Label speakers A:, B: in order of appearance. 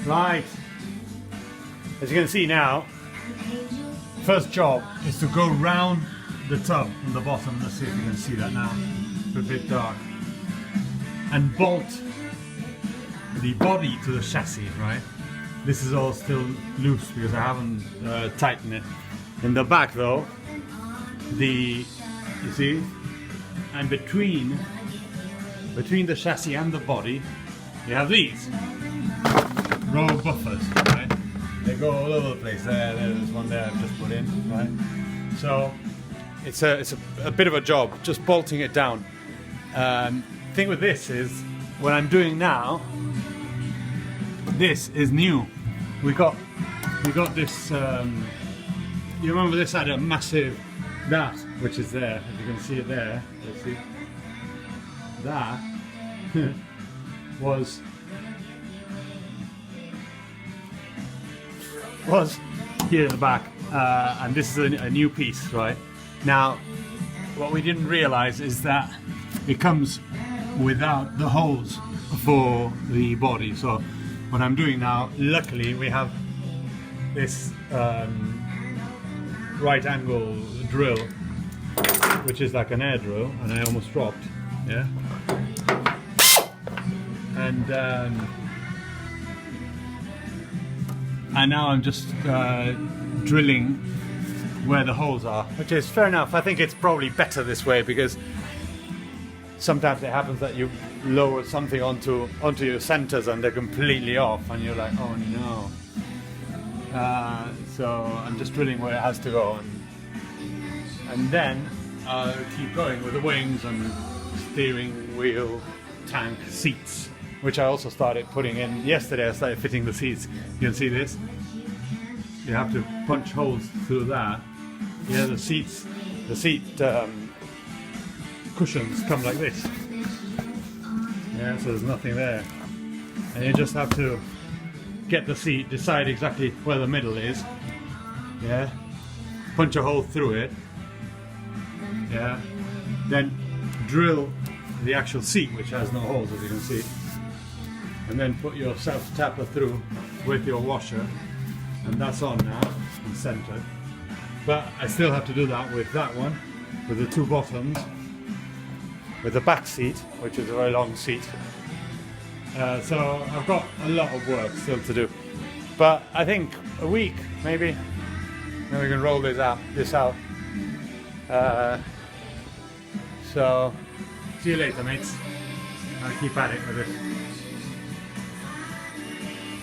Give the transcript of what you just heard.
A: Right. As you can see now, first job is to go round the tub on the bottom. Let's see if you can see that now. It's a bit dark. And bolt the body to the chassis, right? This is all still loose because I haven't tightened it. In the back though, you see, and between the chassis and the body, you have these row buffers, right? They go all over the place. There's one there I've just put in, right? So it's a bit of a job, just bolting it down. Thing with this is, what I'm doing now, this is new. We got this. You remember this had a massive that, which is there. If you can see it there, let's see. That was here in the back, and this is a new piece, right? Now, what we didn't realize is that it comes without the holes for the body. So what I'm doing now, luckily we have this right angle drill, which is like an air drill, and I almost dropped, yeah? And now I'm just drilling where the holes are, which is fair enough. I think it's probably better this way, because sometimes it happens that you lower something onto your centers and they're completely off, and you're like, oh no. So I'm just drilling where it has to go, and then I'll keep going with the wings and steering wheel, tank, seats, which I also started putting in yesterday. I started fitting the seats. You can see this. You have to punch holes through that. Yeah, the seat cushions come like this. Yeah, so there's nothing there, and you just have to get the seat, decide exactly where the middle is. Yeah, punch a hole through it. Yeah, then drill the actual seat, which has no holes, as you can see, and then put your self-tapper through with your washer, and that's on now and centered. But I still have to do that with that one, with the two bottoms, with the back seat, which is a very long seat. So I've got a lot of work still to do, but I think a week maybe, then we can roll this out. So see you later, mates. I'll keep at it with it.